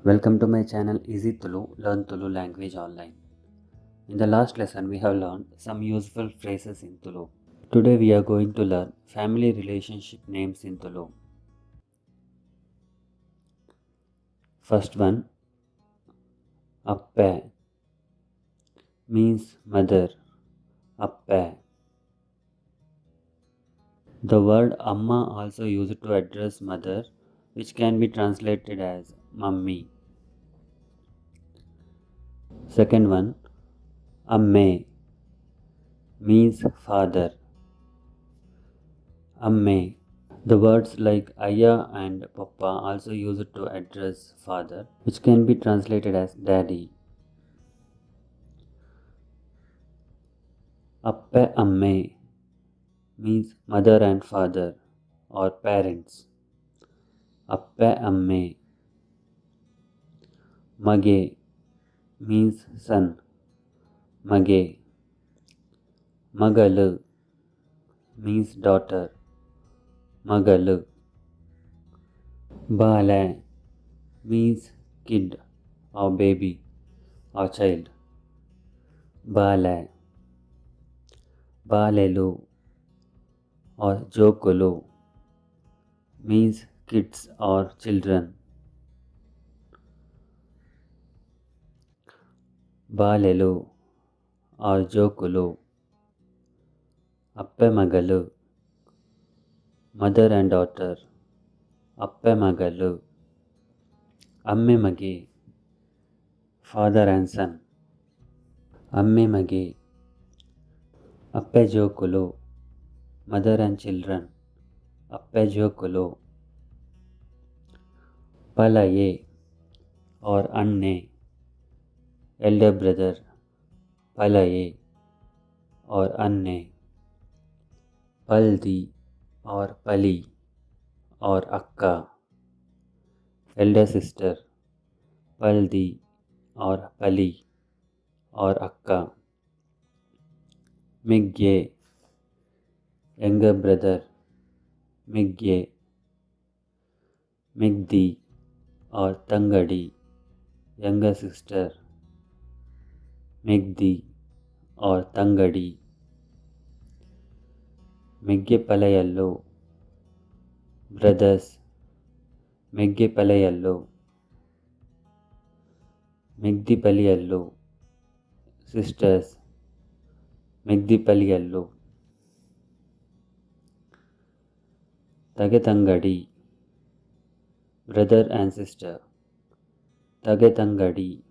Welcome to my channel Easy Tulu, Learn Tulu language online. In the last lesson, we have learned some useful phrases in Tulu. Today we are going to learn family relationship names in Tulu. First one, Appe means mother. Appe. The word Amma also used to address mother, which can be translated as mummy. Second one, Amme means father. Amme. The words like Ayya and Papa also used to address father, which can be translated as daddy. Appe Amme means mother and father or parents. Appe Amme. Mage means son. Mage. Magalu means daughter. Magalu. Bala means kid or baby or child. Bala. Balelu or Jokulu means kids or children. Balelu or Jokulu. Appe Magalu, mother and daughter. Appe Magalu. Amme Mage, father and son. Amme Mage. Appe Jokulu, mother and children. Appe Jokulu. Palaye or Anne, elder brother. Palaye or Anne. Paldi or Pali or Akka, elder sister. Paldi or Pali or Akka. Migye, younger brother. Migye. Migdi or Tangadi, younger sister. Migdi or Tangadi. Migge Palayallo, brothers. Migge Palayallo. Migdi Paliyallo, sisters. Migdi Paliyallo. Tagetangadi, brother and sister. Tagetangadi.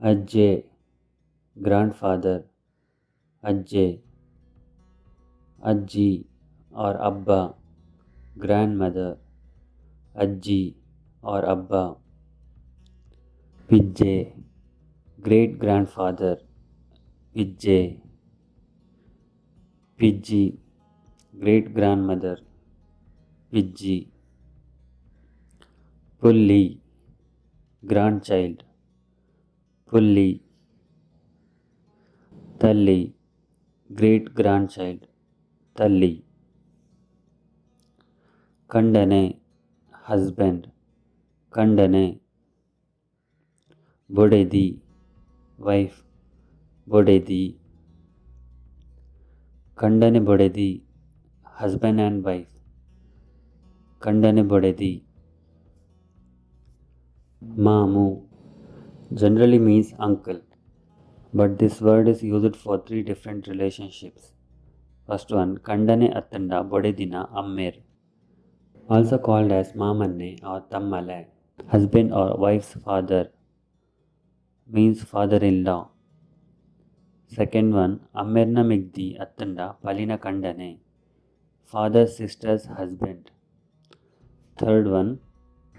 Ajje, grandfather. Ajje. Ajji or Abba, grandmother. Ajji or Abba. Pijje, great grandfather. Pijje. Pijji, great grandmother. Pijji. Pulli, grandchild. Pulli. Talli, great grandchild. Talli. Kandane, husband. Kandane. Bodedi, wife. Bodedi. Kandane Bodedi, husband and wife. Kandane Bodedi. Mamu generally means uncle, but this word is used for three different relationships. First one, Kandane Attanda Bodedina Ammer, also called as Mamanne or Tammale, husband or wife's father, means father-in-law. Second one, Ammerna Migdi Attanda Palina Kandane, father's sister's husband. Third one,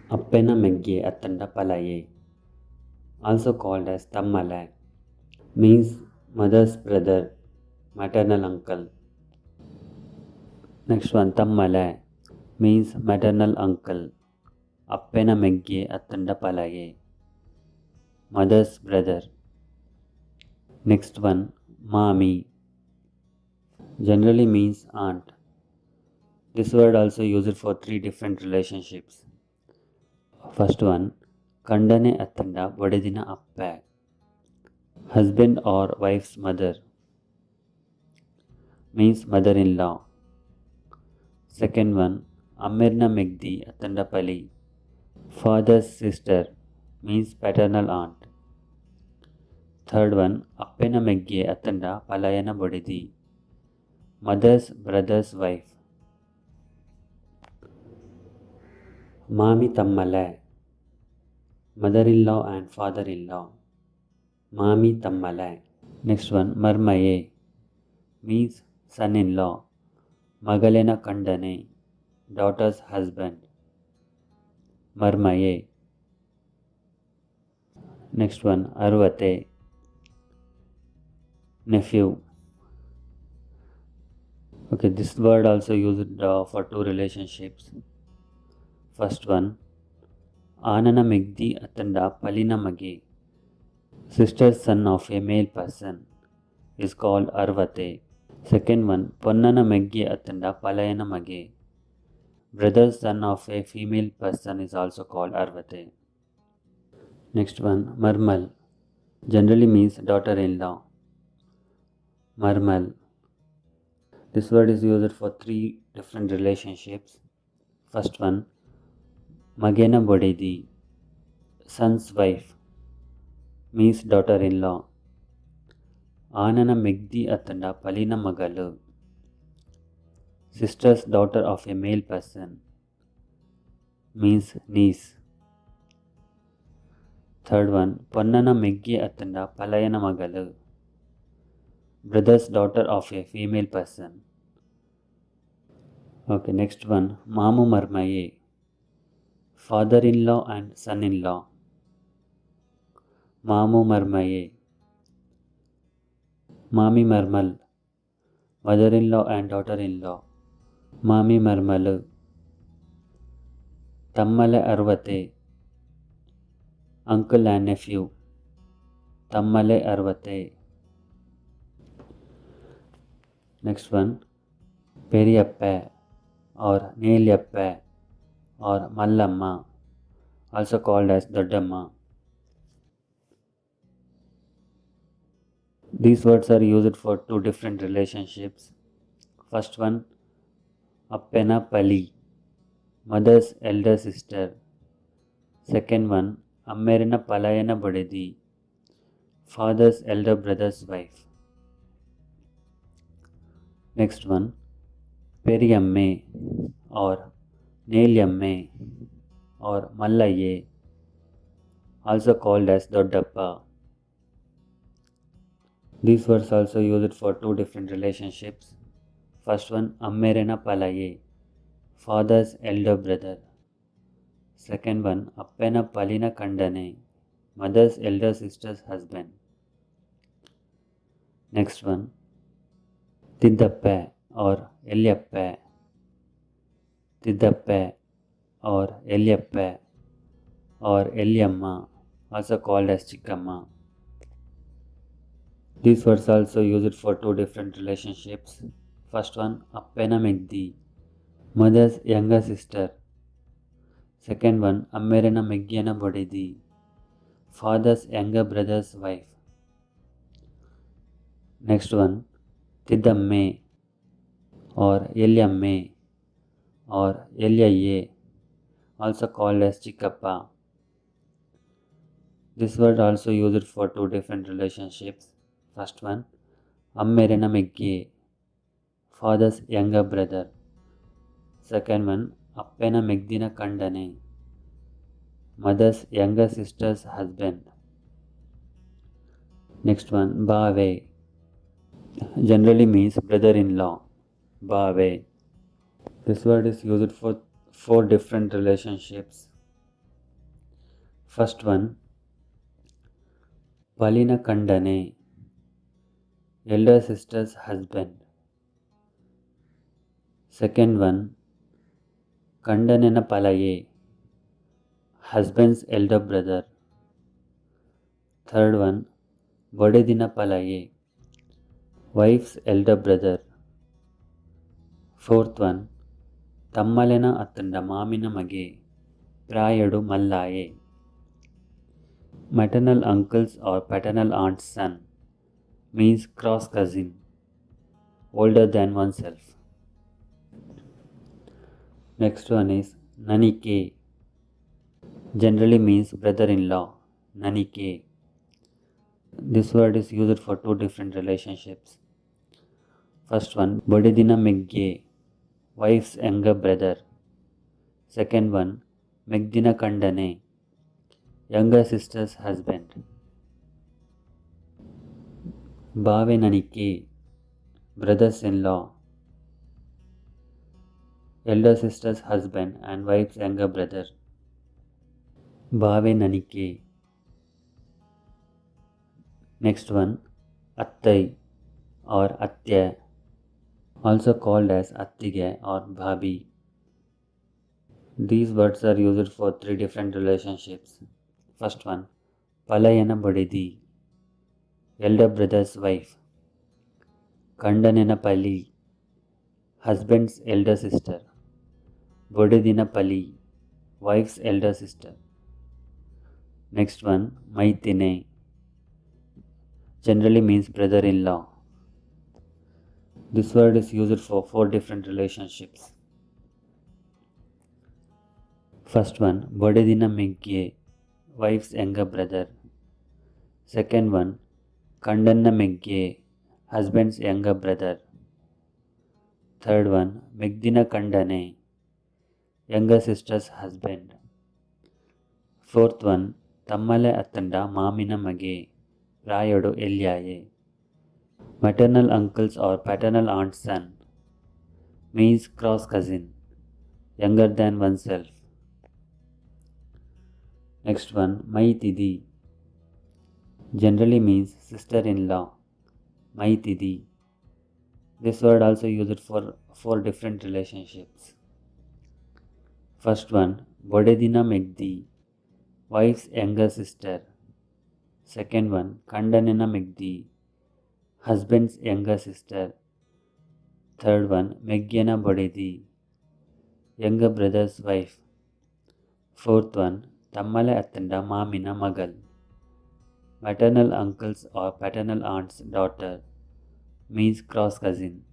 Appena Megge Attanda Palaye, also called as Tammale, means mother's brother, maternal uncle. Next one, Tammale, means maternal uncle. Appena Megge Attanda Palaye, mother's brother. Next one, Mami, generally means aunt. This word also used for three different relationships. First one, Kandane Attanda Bodedina Appe. Husband or wife's mother means mother-in-law. Second one, Amirna Megdi Attanda Pali. Father's sister means paternal aunt. Third one, Appena Megge Attanda Palayana Bodidi. Mother's brother's wife. Mami Tammale. Mother-in-law and father-in-law. Mami Tammale. Next one, Marmaye means son-in-law. Magalena Kandane, daughter's husband. Marmaye. Next one, Arvate, nephew. Okay, this word also used for two relationships. First one, Anana Megdi Attanda Palina Mage. Sister's son of a male person is called Arvate. Second one, Ponnana Megge Attanda Palayana Mage. Brother's son of a female person is also called Arvate. Next one, Marmal, generally means daughter-in-law. Marmal. This word is used for three different relationships. First one, Magena Bodedi, son's wife, means daughter-in-law. Anana Megdi Attanda Palina Magalu, sister's daughter of a male person, means niece. Third one, Ponnana Megge Attanda Palayana Magalu, brother's daughter of a female person. Okay, next one, Mamu Marmaye, father-in-law and son-in-law. Mamu Marmaye. Mami Marmal, mother-in-law and daughter-in-law. Mami Marmalu. Tammale Arvate, uncle and nephew. Tammale Arvate. Next one, Periyappe or Neliyappe or Mallamma, also called as Doddamma. These words are used for two different relationships. First one, Appena Pali, mother's elder sister. Second one, Ammerina Palayana Bodedi, father's elder brother's wife. Next one, Periyamme or Neliyamme or Mallaye, also called as Doddappa. These words also used for two different relationships. First one, Ammerena Palaye, father's elder brother. Second one, Appena Palina Kandane, mother's elder sister's husband. Next one, Tiddappe or Elyappe. Tiddappe or Elyappe or Elyamma, also called as Chikkamma. These words also used for two different relationships. First one, Appena Megdi, mother's younger sister. Second one, Ammerena Meggiana Bodedi, father's younger brother's wife. Next one, Tidamme or Elyamme or Elyaye, also called as Chikkappa. This word also used for two different relationships. First one, Ammerena Megge, father's younger brother. Second one, Appena Megdina Kandane, mother's younger sister's husband. Next one, Bave, generally means brother-in-law. Bave. This word is used for four different relationships. First one, Palina Kandane, elder sister's husband. Second one, Kandanena Palaye, husband's elder brother. Third one, Bodedina Palaye, wife's elder brother. Fourth one, Tammalena Attanda Mamina Mage, Prayadu Mallaye. Maternal uncle's or paternal aunt's son means cross cousin, older than oneself. Next one is Nanike. Generally means brother-in-law. Nanike. This word is used for two different relationships. First one, Bodidina Megge, wife's younger brother. Second one, Megdina Kandane, younger sister's husband. Bave Nanike, brothers-in-law, elder sister's husband and wife's younger brother. Bave Nanike. Next one, Attai or Atya, also called as Attige or Bhabi. These words are used for three different relationships. First one, Palayana Bodidi, elder brother's wife. Kandanena Pali, husband's elder sister. Bodidina Pali, wife's elder sister. Next one, Maitine, generally means brother-in-law. This word is used for four different relationships. First one, Bodidina Megye, wife's younger brother. Second one, Kandanna Megye, husband's younger brother. Third one, Megdina Kandane, younger sister's husband. Fourth one, Tammale Attanda Mamina Mage, Rayadu Elyaye, maternal uncle's or paternal aunt's son, means cross cousin, younger than oneself. Next one, Maitidi, generally means sister-in-law. Maitidi. This word also used for four different relationships. First one, Bodedina Megdi, wife's younger sister. Second one, Kandanena Megdi, husband's younger sister. Third one, Meggyana Bodedi, younger brother's wife. Fourth one, Tammala Attanda Mamina Magal, maternal uncle's or paternal aunt's daughter, means cross cousin.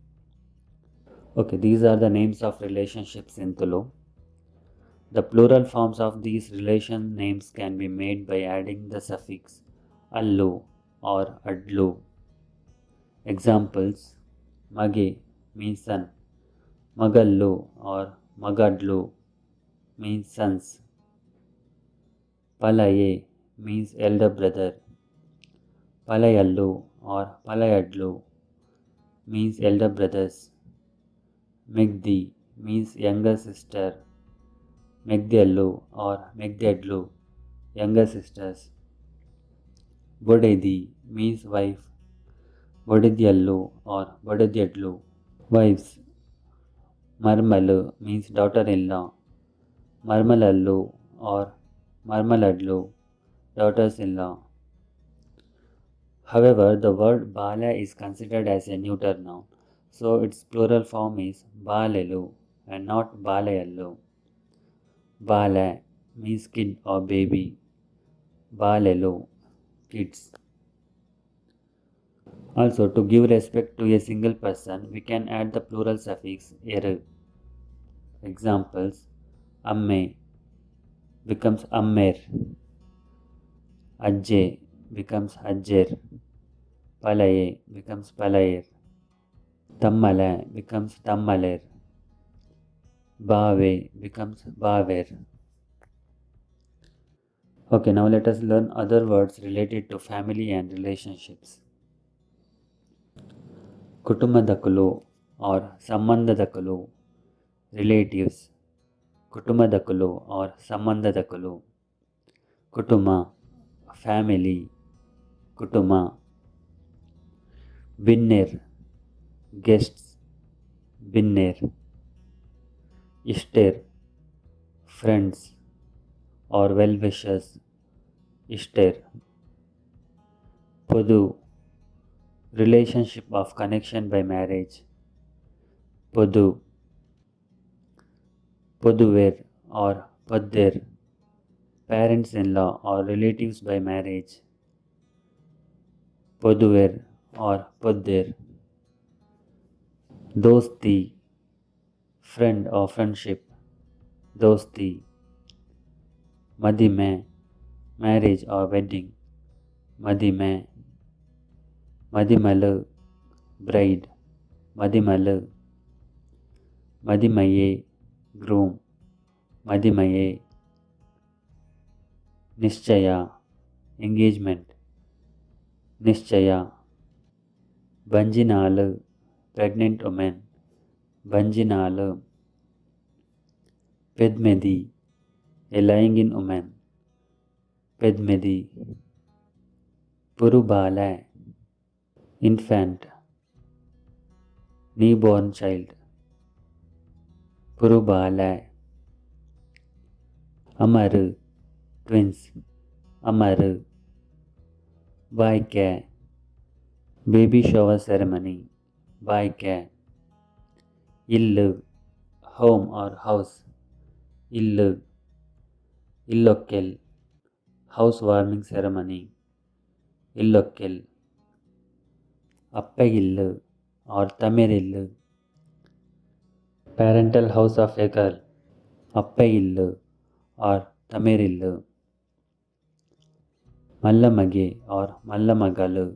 Okay, these are the names of relationships in Tulu. The plural forms of these relation names can be made by adding the suffix allu or adlu. Examples: Mage means son, Magallu or Magadlu means sons, Palaye means elder brother, Palayallu or Palayadlu means elder brothers, Megdi means younger sister, Megdiallu or Megdiadlu, younger sisters, Bodedi means wife, Bodediallu or Bodediadlu, wives, Marmalu means daughter-in-law, Marmalallu or Marmaladlu, daughters-in-law. However, the word Bala is considered as a neuter noun, so its plural form is Balelu and not Balayallu. Bala means kid or baby, Balelu, kids. Also, to give respect to a single person, we can add the plural suffix er. Examples: Amme becomes Ammer, Ajje becomes Ajjer, Palaye becomes Palayer, Tammala becomes Tammaler, Bave becomes Baver. Okay, now let us learn other words related to family and relationships. Kutumbadakulu or Sambandadakulu, relatives. Kutumbadakulu or Sambandadakulu. Kutuma, family. Kutuma. Binner, guests. Binner. Ishter, friends or well-wishers. Ishter. Podu, relationship of connection by marriage. Podu. Poduver or Podder, parents-in-law or relatives by marriage, poduver or poddir, dosti, friend or friendship, dosti, madime, marriage or wedding, madime, madimalu, bride, madimalu, madimaye, groom, madimaye, nischaya, engagement, nischaya, banjinalu, pregnant woman, banjinalu, pedmedi, a lying in woman, pedmedi, purubala, infant, newborn child, purubala, amaru, twins, amaru, vaike, baby shower ceremony, vaike, illu, home or house, illu, illokkel, housewarming ceremony, illokkel, appagillu or tamirillu, parental house of a girl, appagillu or tamirillu, mallamage or mallamagalu,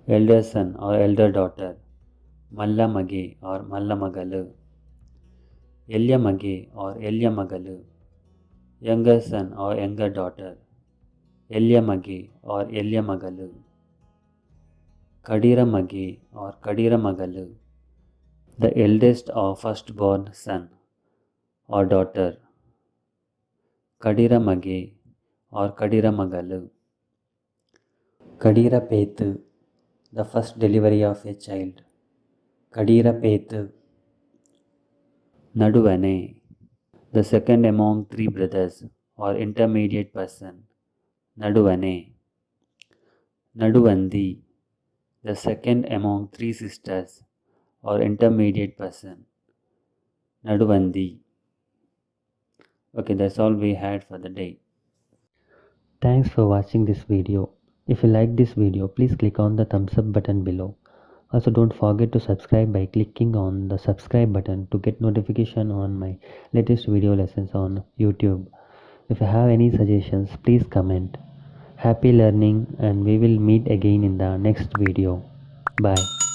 elder son or elder daughter, mallamage or mallamagalu, elyamage or elyamagalu, younger son or younger daughter, elyamage or elyamagalu, kadiramage or kadiramagalu, the eldest or firstborn son or daughter, kadiramage or kadiramagalu, kadirapetu, the first delivery of a child, kadirapetu, naduvane, the second among three brothers or intermediate person, naduvane, naduvandi, the second among three sisters or intermediate person, naduvandi. Okay, that's all we had for the day. Thanks for watching this video. If you like this video, please click on the thumbs up button below. Also, don't forget to subscribe by clicking on the subscribe button to get notification on my latest video lessons on YouTube. If you have any suggestions, please comment. Happy learning, and we will meet again in the next video. Bye.